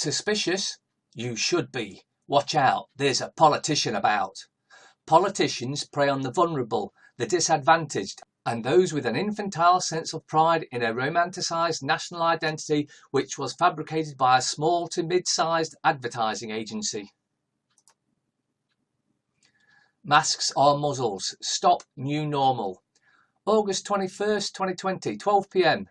Suspicious? You should be. Watch out, there's a politician about. Politicians prey on the vulnerable, the disadvantaged, and those with an infantile sense of pride in a romanticised national identity which was fabricated by a small to mid-sized advertising agency. Masks are muzzles. Stop new normal. August 21st, 2020, 12 p.m.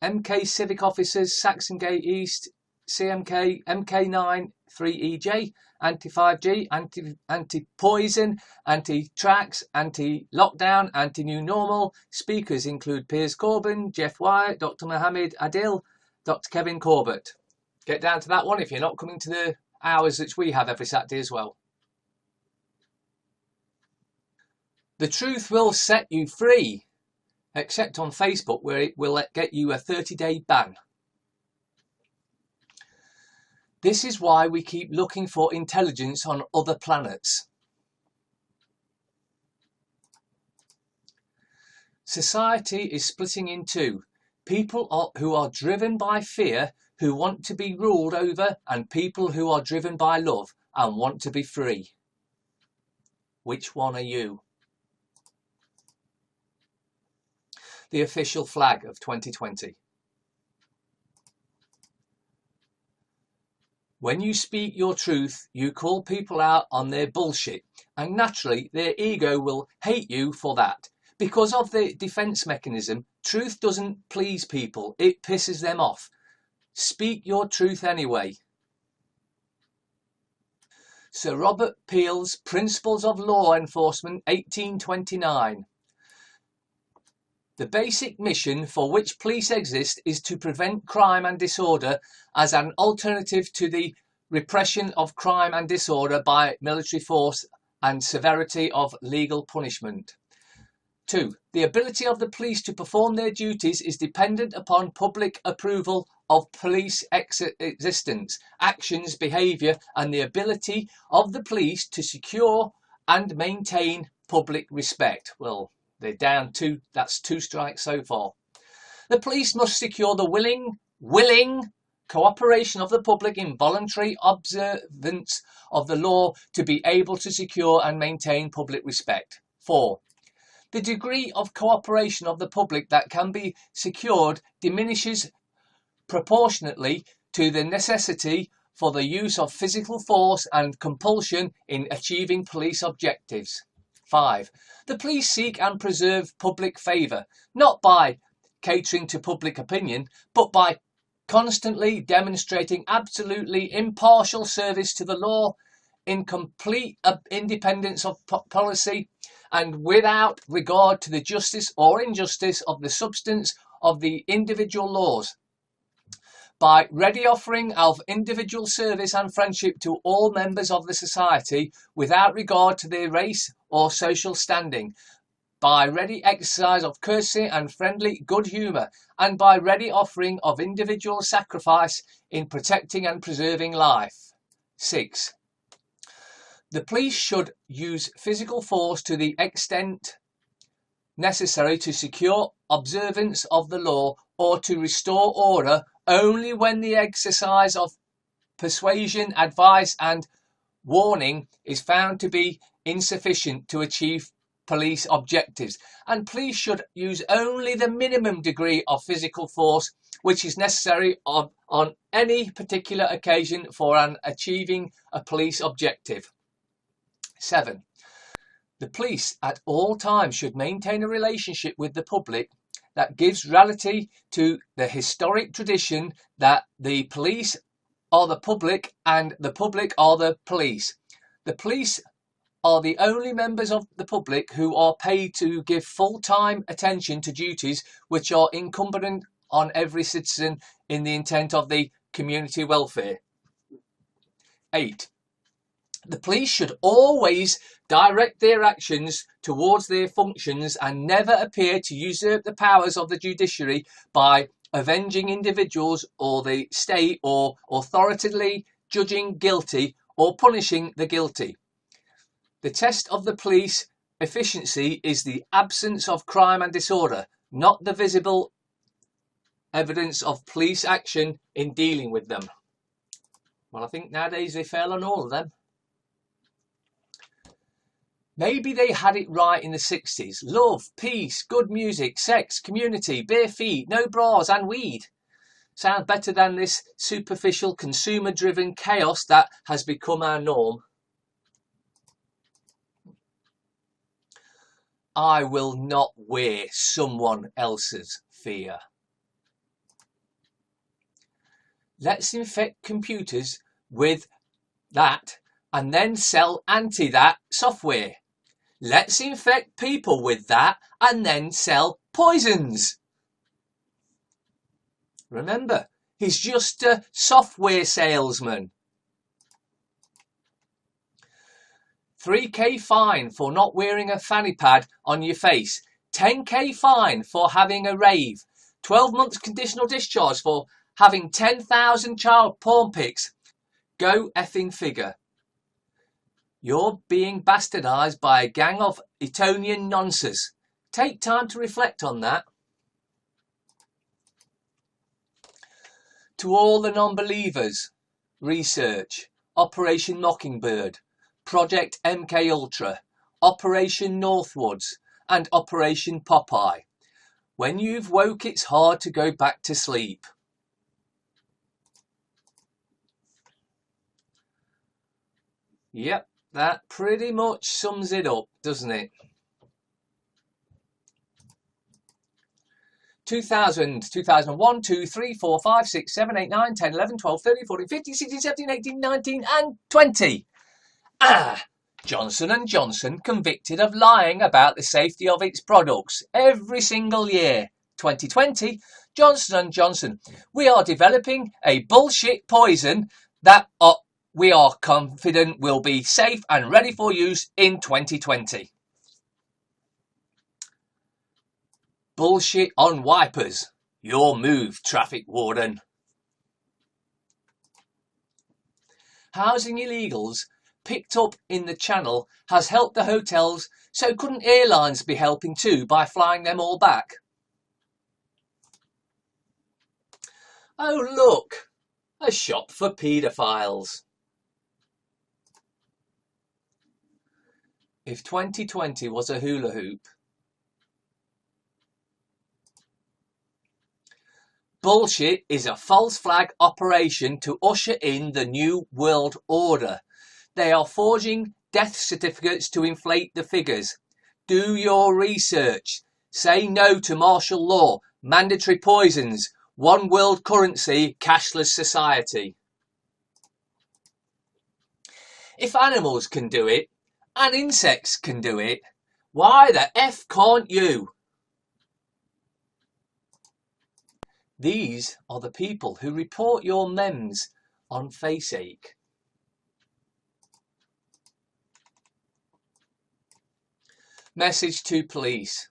MK Civic Officers, Saxon Gate East, CMK, MK9, 3EJ, anti-5G, anti-poison, anti-tracks, anti-lockdown, anti-new normal. Speakers include Piers Corbyn, Jeff Wyatt, Dr. Mohammed Adil, Dr. Kevin Corbett. Get down to that one if you're not coming to the hours which we have every Saturday as well. The truth will set you free, except on Facebook where it will get you a 30-day ban. This is why we keep looking for intelligence on other planets. Society is splitting in two. People who are driven by fear, who want to be ruled over, and people who are driven by love and want to be free. Which one are you? The official flag of 2020. When you speak your truth, you call people out on their bullshit, and naturally their ego will hate you for that. Because of the defence mechanism, truth doesn't please people, it pisses them off. Speak your truth anyway. Sir Robert Peel's Principles of Law Enforcement, 1829. The basic mission for which police exist is to prevent crime and disorder as an alternative to the repression of crime and disorder by military force and severity of legal punishment. 2. The ability of the police to perform their duties is dependent upon public approval of police existence, actions, behaviour, and the ability of the police to secure and maintain public respect. Well, they're down to, that's 2 strikes so far. The police must secure the willing cooperation of the public in voluntary observance of the law to be able to secure and maintain public respect. 4. The degree of cooperation of the public that can be secured diminishes proportionately to the necessity for the use of physical force and compulsion in achieving police objectives. 5. The police seek and preserve public favour, not by catering to public opinion, but by constantly demonstrating absolutely impartial service to the law in complete independence of policy and without regard to the justice or injustice of the substance of the individual laws. By ready offering of individual service and friendship to all members of the society without regard to their race or social standing, by ready exercise of courtesy and friendly good humour, and by ready offering of individual sacrifice in protecting and preserving life. 6. The police should use physical force to the extent necessary to secure observance of the law or to restore order only when the exercise of persuasion, advice and warning is found to be insufficient to achieve police objectives, and police should use only the minimum degree of physical force which is necessary on any particular occasion for achieving a police objective. 7. The police at all times should maintain a relationship with the public that gives reality to the historic tradition that the police are the public and the public are the police. The police are the only members of the public who are paid to give full-time attention to duties which are incumbent on every citizen in the intent of the community welfare. 8. The police should always direct their actions towards their functions and never appear to usurp the powers of the judiciary by avenging individuals or the state or authoritatively judging guilty or punishing the guilty. The test of the police efficiency is the absence of crime and disorder, not the visible evidence of police action in dealing with them. Well, I think nowadays they fail on all of them. Maybe they had it right in the 60s. Love, peace, good music, sex, community, bare feet, no bras and weed. Sounds better than this superficial, consumer-driven chaos that has become our norm. I will not wear someone else's fear. Let's infect computers with that and then sell anti-that software. Let's infect people with that and then sell poisons. Remember, he's just a software salesman. 3k fine for not wearing a fanny pad on your face. 10k fine for having a rave. 12 months conditional discharge for having 10,000 child porn pics. Go effing figure. You're being bastardised by a gang of Etonian nonsense. Take time to reflect on that. To all the non-believers, research, Operation Mockingbird, Project MK Ultra, Operation Northwoods and Operation Popeye. When you've woke, it's hard to go back to sleep. Yep, that pretty much sums it up, doesn't it? 2000, 2001, 2, 3, 4, 5, 6, 7, 8, 9, 10, 11, 12, 13, 14, 15, 16, 17, 18, 19 and 20. Johnson & Johnson convicted of lying about the safety of its products every single year. 2020, Johnson & Johnson. We are developing a bullshit poison that we are confident will be safe and ready for use in 2020. Bullshit on wipers. Your move, traffic warden. Housing illegals picked up in the Channel has helped the hotels, so couldn't airlines be helping too by flying them all back? Oh look, a shop for paedophiles. If 2020 was a hula hoop, bullshit is a false flag operation to usher in the new world order. They are forging death certificates to inflate the figures. Do your research. Say no to martial law, mandatory poisons, one world currency, cashless society. If animals can do it, and insects can do it, why the F can't you? These are the people who report your memes on Faceache. Message to police.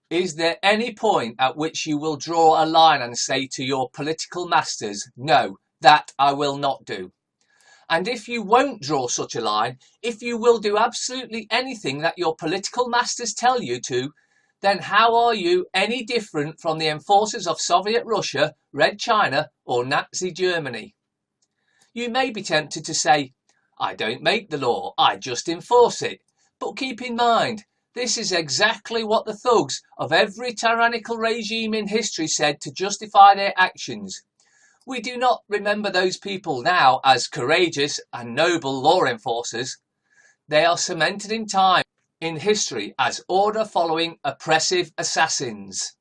Is there any point at which you will draw a line and say to your political masters, no, that I will not do? And if you won't draw such a line, if you will do absolutely anything that your political masters tell you to, then how are you any different from the enforcers of Soviet Russia, Red China or Nazi Germany? You may be tempted to say, I don't make the law, I just enforce it. But keep in mind, this is exactly what the thugs of every tyrannical regime in history said to justify their actions. We do not remember those people now as courageous and noble law enforcers. They are cemented in time in history as order-following oppressive assassins.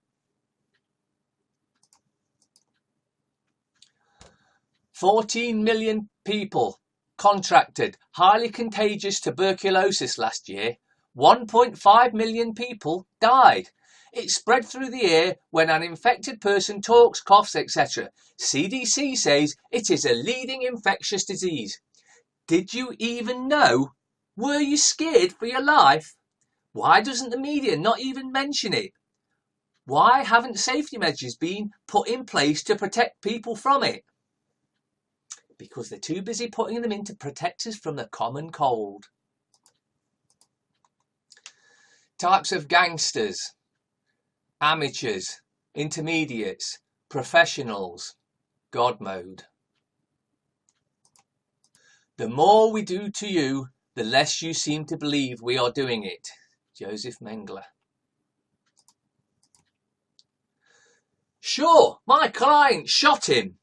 14 million people contracted highly contagious tuberculosis last year. 1.5 million people died. It spread through the air when an infected person talks, coughs, etc. CDC says it is a leading infectious disease. Did you even know? Were you scared for your life? Why doesn't the media not even mention it? Why haven't safety measures been put in place to protect people from it? Because they're too busy putting them in to protect us from the common cold. Types of gangsters: amateurs, intermediates, professionals, God mode. The more we do to you, the less you seem to believe we are doing it. Joseph Mengele. Sure, my client shot him,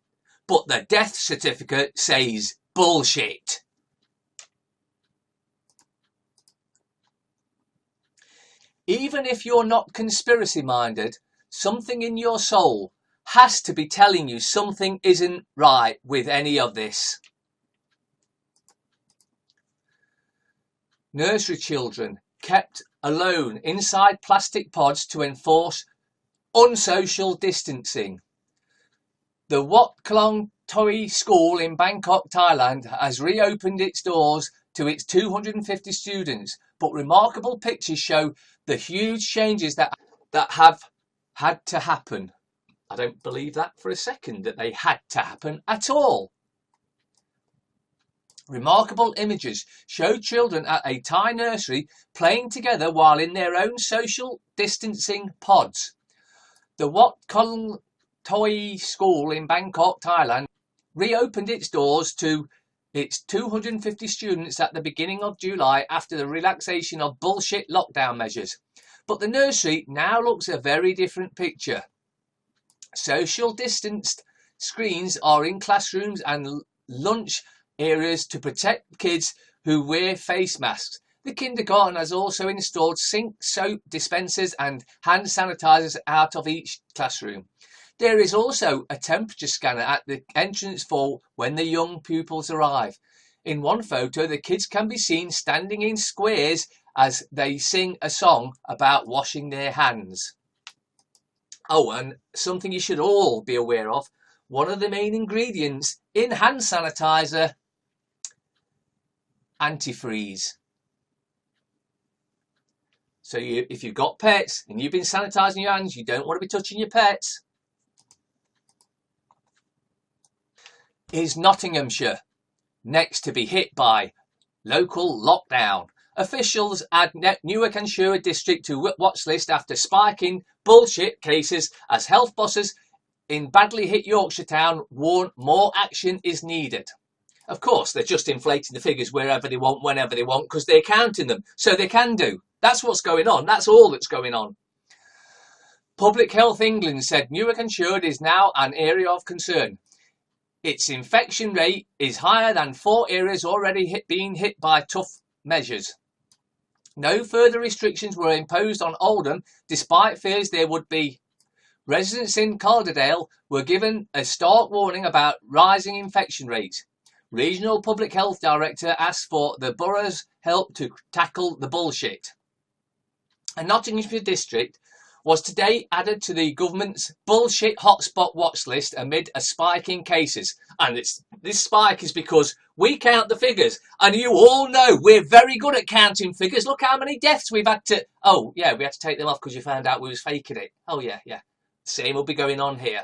but the death certificate says bullshit. Even if you're not conspiracy-minded, something in your soul has to be telling you something isn't right with any of this. Nursery children kept alone inside plastic pods to enforce unsocial distancing. The Wat Klong Toi School in Bangkok, Thailand has reopened its doors to its 250 students, but remarkable pictures show the huge changes that have had to happen. I don't believe that for a second, that they had to happen at all. Remarkable images show children at a Thai nursery playing together while in their own social distancing pods. The Wat Klong Toi School in Bangkok, Thailand, reopened its doors to its 250 students at the beginning of July after the relaxation of bullshit lockdown measures. But the nursery now looks a very different picture. Social distanced screens are in classrooms and lunch areas to protect kids who wear face masks. The kindergarten has also installed sink soap dispensers and hand sanitizers out of each classroom. There is also a temperature scanner at the entrance for when the young pupils arrive. In one photo, the kids can be seen standing in squares as they sing a song about washing their hands. Oh, and something you should all be aware of, one of the main ingredients in hand sanitizer, antifreeze. So if you've got pets and you've been sanitizing your hands, you don't want to be touching your pets. Is Nottinghamshire next to be hit by local lockdown? Officials add Newark and Sherwood district to watch list after spiking bullshit cases as health bosses in badly hit Yorkshire town warn more action is needed. Of course, they're just inflating the figures wherever they want, whenever they want, because they're counting them, so they can do. That's what's going on. That's all that's going on. Public Health England said Newark and Sherwood is now an area of concern. Its infection rate is higher than 4 areas already being hit by tough measures. No further restrictions were imposed on Oldham, despite fears there would be. Residents in Calderdale were given a stark warning about rising infection rates. Regional Public Health Director asked for the borough's help to tackle the bullshit. A Nottinghamshire district was today added to the government's bullshit hotspot watch list amid a spike in cases. And this spike is because we count the figures. And you all know we're very good at counting figures. Look how many deaths we've had to... Oh, yeah, we had to take them off because you found out we was faking it. Oh, yeah. Same will be going on here.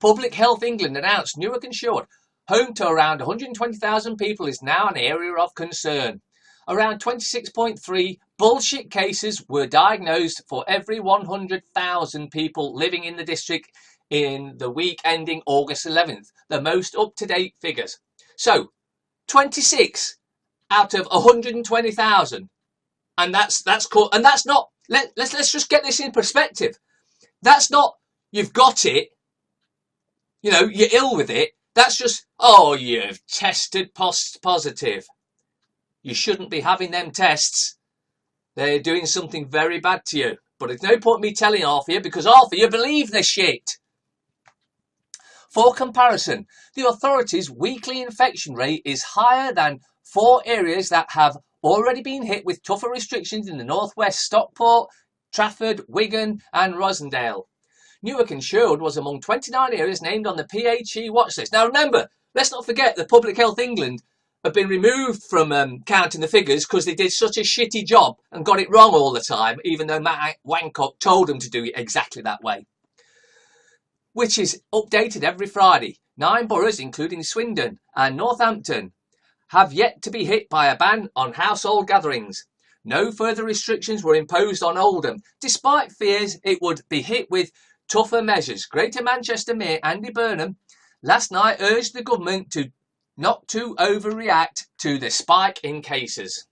Public Health England announced Newark and Sherwood, home to around 120,000 people, is now an area of concern. Around 26.3 bullshit cases were diagnosed for every 100,000 people living in the district in the week ending August 11th, the most up-to-date figures. So, 26 out of 120,000, and that's cool. And that's not. Let's just get this in perspective. That's not you've got it. You know, you're ill with it. That's just, oh, you've tested positive. You shouldn't be having them tests. They're doing something very bad to you. But there's no point me telling half of you, because half of you believe this shit. For comparison, the authorities' weekly infection rate is higher than 4 areas that have already been hit with tougher restrictions in the northwest: Stockport, Trafford, Wigan and Rosendale. Newark and Sherwood was among 29 areas named on the PHE watch list. Now remember, let's not forget that Public Health England have been removed from counting the figures because they did such a shitty job and got it wrong all the time, even though Matt Wancock told them to do it exactly that way. Which is updated every Friday. 9 boroughs, including Swindon and Northampton, have yet to be hit by a ban on household gatherings. No further restrictions were imposed on Oldham, despite fears it would be hit with tougher measures. Greater Manchester Mayor Andy Burnham last night urged the government to not to overreact to the spike in cases.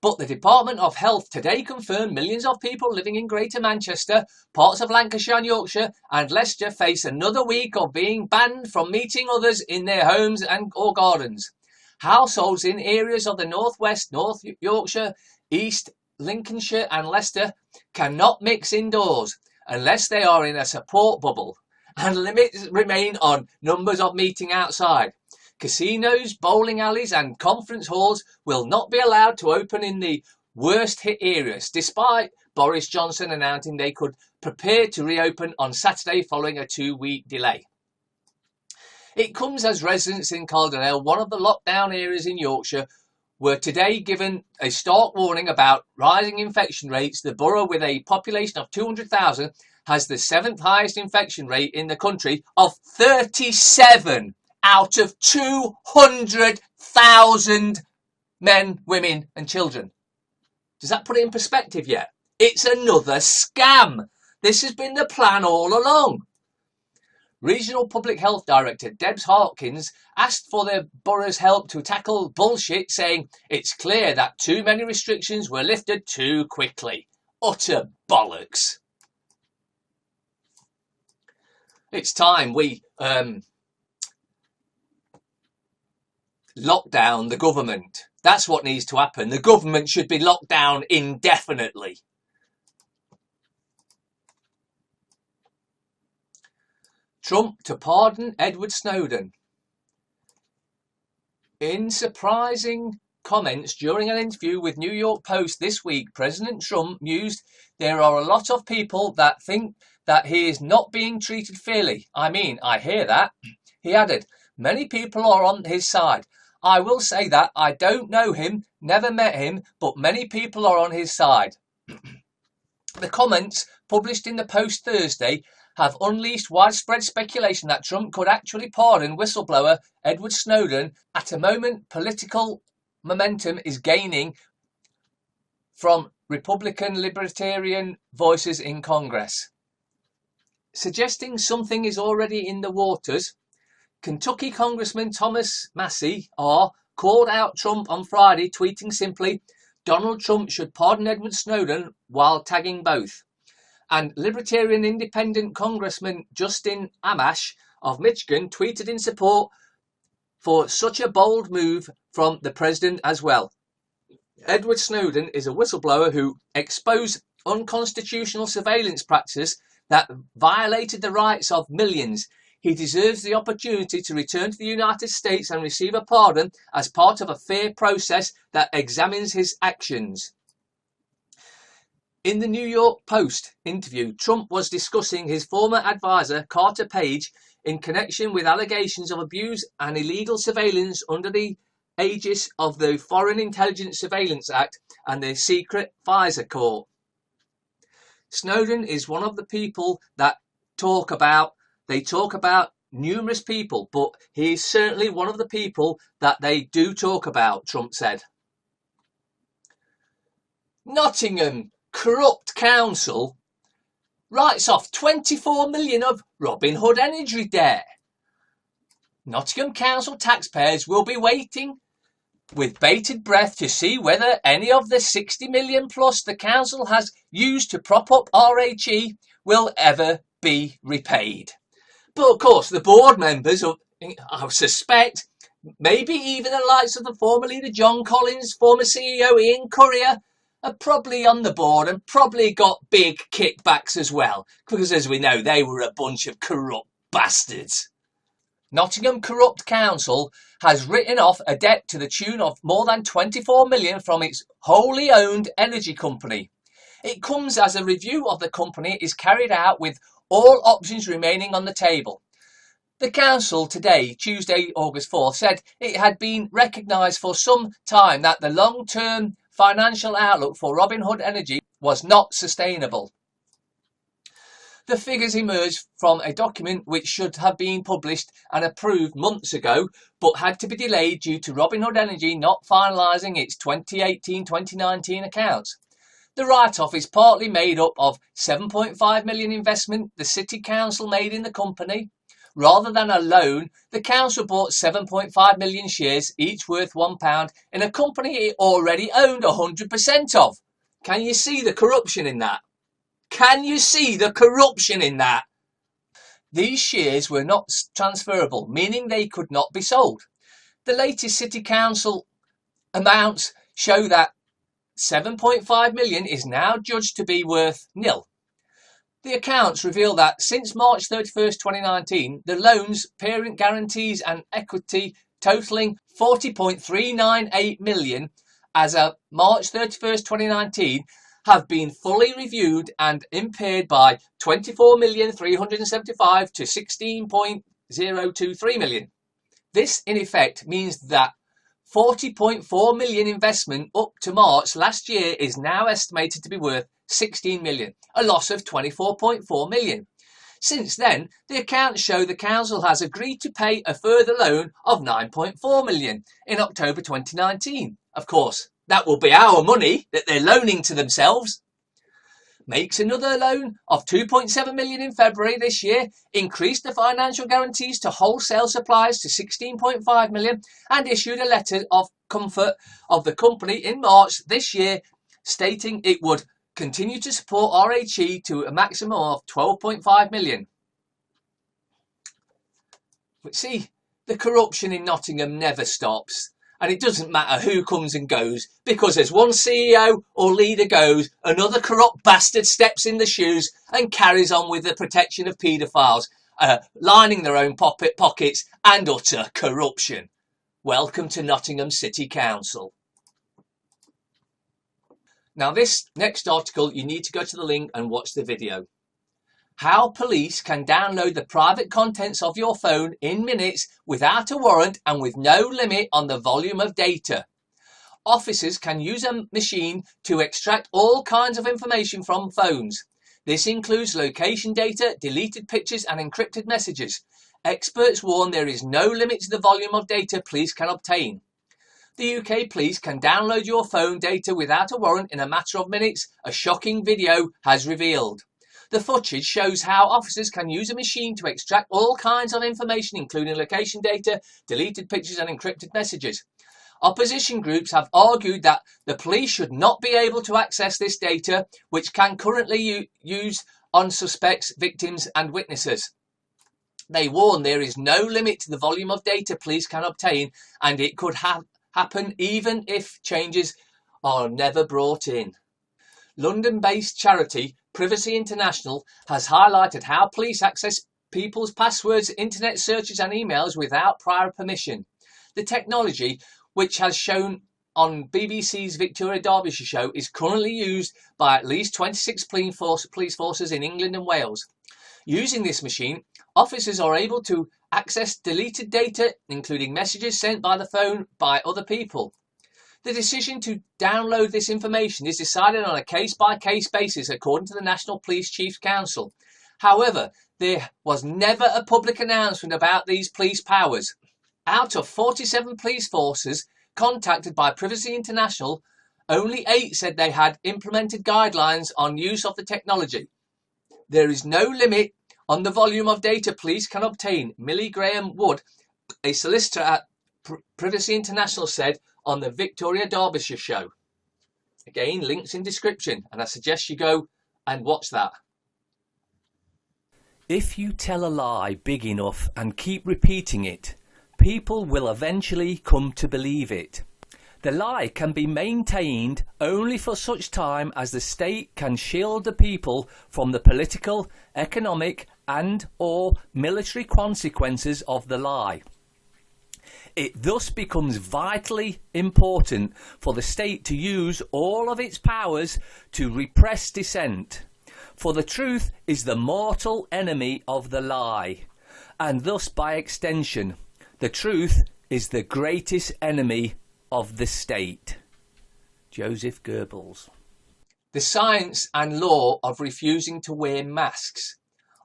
But the Department of Health today confirmed millions of people living in Greater Manchester, parts of Lancashire and Yorkshire and Leicestershire face another week of being banned from meeting others in their homes or gardens. Households in areas of the North West, North Yorkshire, East Lincolnshire and Leicester cannot mix indoors unless they are in a support bubble, and limits remain on numbers of meeting outside. Casinos, bowling alleys and conference halls will not be allowed to open in the worst hit areas, despite Boris Johnson announcing they could prepare to reopen on Saturday following a 2-week delay. It comes as residents in Calderdale, one of the lockdown areas in Yorkshire, were today given a stark warning about rising infection rates. The borough, with a population of 200,000, has the 7th highest infection rate in the country of 37 out of 200,000 men, women and children. Does that put it in perspective yet? It's another scam. This has been the plan all along. Regional Public Health Director Debs Harkins asked for the borough's help to tackle bullshit, saying it's clear that too many restrictions were lifted too quickly. Utter bollocks. It's time we lock down the government. That's what needs to happen. The government should be locked down indefinitely. Trump to pardon Edward Snowden. In surprising comments during an interview with New York Post this week, President Trump mused, "There are a lot of people that think that he is not being treated fairly. I mean, I hear that." He added, "Many people are on his side. I will say that I don't know him, never met him, but many people are on his side." The comments, published in the Post Thursday, have unleashed widespread speculation that Trump could actually pardon whistleblower Edward Snowden at a moment political momentum is gaining from Republican libertarian voices in Congress. Suggesting something is already in the waters, Kentucky Congressman Thomas Massie called out Trump on Friday, tweeting simply, "Donald Trump should pardon Edward Snowden," while tagging both. And Libertarian Independent Congressman Justin Amash of Michigan tweeted in support for such a bold move from the president as well. Edward Snowden is a whistleblower who exposed unconstitutional surveillance practices that violated the rights of millions. He deserves the opportunity to return to the United States and receive a pardon as part of a fair process that examines his actions. In the New York Post interview, Trump was discussing his former advisor, Carter Page, in connection with allegations of abuse and illegal surveillance under the aegis of the Foreign Intelligence Surveillance Act and the secret FISA court. Snowden is one of the people that they talk about numerous people, but he is certainly one of the people that they do talk about, Trump said. Nottingham Corrupt Council writes off 24 million of Robin Hood energy debt. Nottingham Council taxpayers will be waiting with bated breath to see whether any of the 60 million plus the council has used to prop up RHE will ever be repaid. But of course, the board members, I suspect, maybe even the likes of the former leader John Collins, former CEO Ian Currier, are probably on the board and probably got big kickbacks as well, because as we know, they were a bunch of corrupt bastards. Nottingham Corrupt Council has written off a debt to the tune of more than 24 million from its wholly owned energy company. It comes as a review of the company is carried out with all options remaining on the table. The council today, Tuesday, August 4th, said it had been recognised for some time that the long-term financial outlook for Robin Hood Energy was not sustainable. The figures emerged from a document which should have been published and approved months ago, but had to be delayed due to Robin Hood Energy not finalising its 2018-2019 accounts. The write-off is partly made up of 7.5 million investment the City Council made in the company, Rather than a loan, the council bought 7.5 million shares, each worth £1, in a company it already owned 100% of. Can you see the corruption in that? Can you see the corruption in that? These shares were not transferable, meaning they could not be sold. The latest City Council amounts show that 7.5 million is now judged to be worth nil. The accounts reveal that since March 31st, 2019, the loans, parent guarantees and equity totalling 40.398 million as of March 31st, 2019 have been fully reviewed and impaired by 24,375 to 16.023 million. This in effect means that 40.4 million investment up to March last year is now estimated to be worth 16 million, a loss of 24.4 million. Since then, the accounts show the council has agreed to pay a further loan of 9.4 million in October 2019. Of course, that will be our money that they're loaning to themselves. Makes another loan of 2.7 million in February this year, increased the financial guarantees to wholesale suppliers to 16.5 million, and issued a letter of comfort of the company in March this year, stating it would continue to support RHE to a maximum of 12.5 million. But see, the corruption in Nottingham never stops. And it doesn't matter who comes and goes, because as one CEO or leader goes, another corrupt bastard steps in the shoes and carries on with the protection of paedophiles, lining their own pockets and utter corruption. Welcome to Nottingham City Council. Now this next article, you need to go to the link and watch the video. How police can download the private contents of your phone in minutes without a warrant and with no limit on the volume of data. Officers can use a machine to extract all kinds of information from phones. This includes location data, deleted pictures and encrypted messages. Experts warn there is no limit to the volume of data police can obtain. The UK police can download your phone data without a warrant in a matter of minutes, a shocking video has revealed. The footage shows how officers can use a machine to extract all kinds of information, including location data, deleted pictures and encrypted messages. Opposition groups have argued that the police should not be able to access this data, which can currently use on suspects, victims and witnesses. They warn there is no limit to the volume of data police can obtain, and it could happen even if changes are never brought in. London-based charity Privacy International has highlighted how police access people's passwords, internet searches and emails without prior permission. The technology, which has shown on BBC's Victoria Derbyshire show, is currently used by at least 26 police forces in England and Wales. Using this machine, officers are able to access deleted data, including messages sent by the phone by other people. The decision to download this information is decided on a case-by-case basis according to the National Police Chiefs Council. However, there was never a public announcement about these police powers. Out of 47 police forces contacted by Privacy International, only 8 said they had implemented guidelines on use of the technology. There is no limit on the volume of data police can obtain, Millie Graham-Wood, a solicitor at Privacy International, said on the Victoria Derbyshire show. Again, links in description, and I suggest you go and watch that. If you tell a lie big enough and keep repeating it, people will eventually come to believe it. The lie can be maintained only for such time as the state can shield the people from the political, economic and/or military consequences of the lie. It thus becomes vitally important for the state to use all of its powers to repress dissent. For the truth is the mortal enemy of the lie, and thus by extension, the truth is the greatest enemy of the state. Joseph Goebbels. The science and law of refusing to wear masks.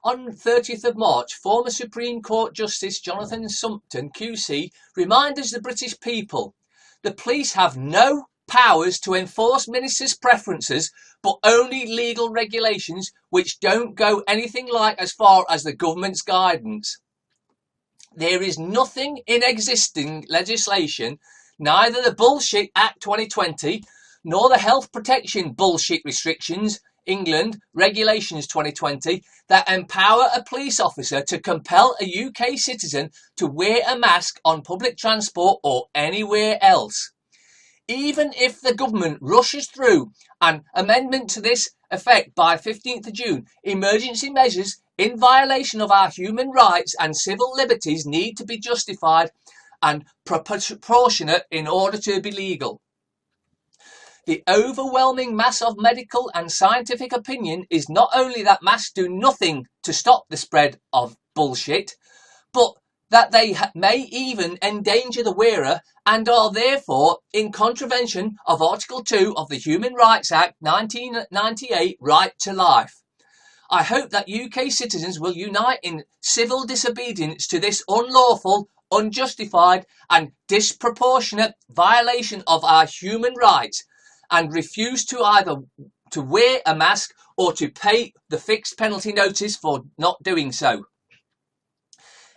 On 30th of March, former Supreme Court Justice Jonathan Sumpton QC reminded the British people the police have no powers to enforce ministers' preferences, but only legal regulations which don't go anything like as far as the government's guidance. there is nothing in existing legislation, neither the Bullshit Act 2020 nor the Health Protection Bullshit Restrictions England Regulations 2020 that empower a police officer to compel a UK citizen to wear a mask on public transport or anywhere else. Even if the government rushes through an amendment to this effect by 15th of June, emergency measures in violation of our human rights and civil liberties need to be justified and proportionate in order to be legal. The overwhelming mass of medical and scientific opinion is not only that masks do nothing to stop the spread of bullshit, but that they may even endanger the wearer and are therefore in contravention of Article 2 of the Human Rights Act 1998, right to life. I hope that UK citizens will unite in civil disobedience to this unlawful, unjustified and disproportionate violation of our human rights and refuse to either to wear a mask or to pay the fixed penalty notice for not doing so.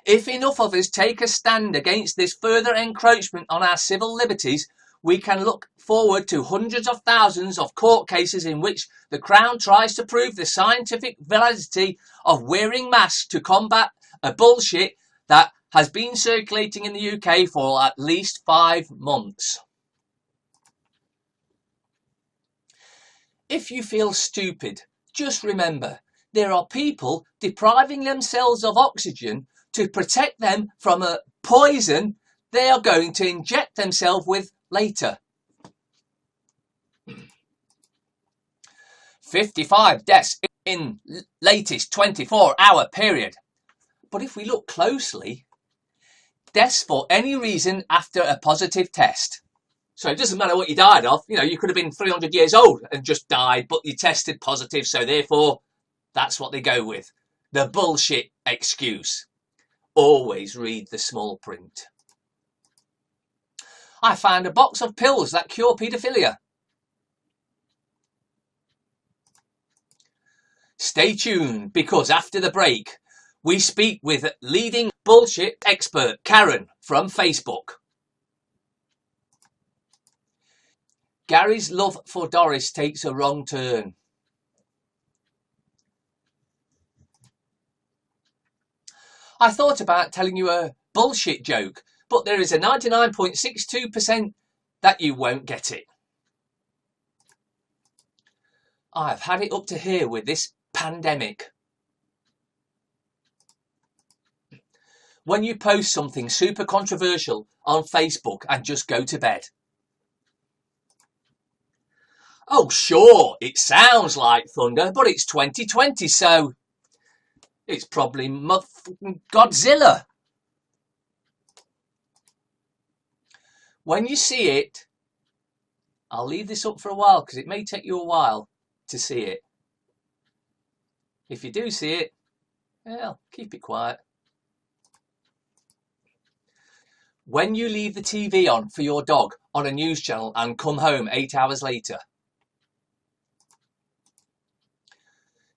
If enough of us take a stand against this further encroachment on our civil liberties, we can look forward to hundreds of thousands of court cases in which the Crown tries to prove the scientific validity of wearing masks to combat a bullshit that has been circulating in the UK for at least 5 months. If you feel stupid, just remember, there are people depriving themselves of oxygen to protect them from a poison they are going to inject themselves with later. 55 deaths in latest 24-hour period. But if we look closely, deaths for any reason after a positive test. So it doesn't matter what you died of. You know, you could have been 300 years old and just died, but you tested positive. So therefore, that's what they go with. The bullshit excuse. Always read the small print. I found a box of pills that cure paedophilia. Stay tuned, because after the break, we speak with leading bullshit expert Karen from Facebook. Gary's love for Doris takes a wrong turn. I thought about telling you a bullshit joke, but there is a 99.62% that you won't get it. I've had it up to here with this pandemic. When you post something super controversial on Facebook and just go to bed. Oh, sure, it sounds like thunder, but it's 2020, so it's probably Godzilla. When you see it, I'll leave this up for a while because it may take you a while to see it. If you do see it, well, keep it quiet. When you leave the TV on for your dog on a news channel and come home 8 hours later.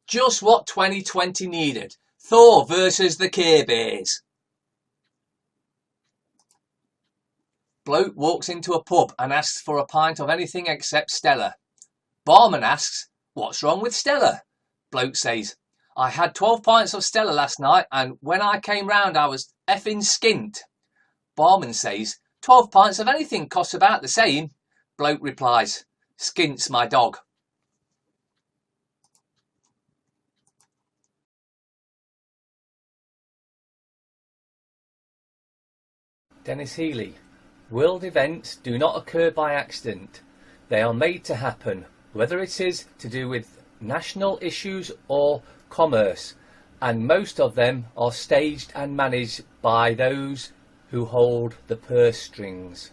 Just what 2020 needed. Thor versus the Care Bears. Bloke walks into a pub and asks for a pint of anything except Stella. Barman asks, "What's wrong with Stella?" Bloke says, "I had 12 pints of Stella last night and when I came round I was effing skint." Barman says, 12 pints of anything costs about the same. Bloke replies, "Skint's my dog." Dennis Healy. World events do not occur by accident. They are made to happen, whether it is to do with national issues or commerce, and most of them are staged and managed by those who hold the purse strings.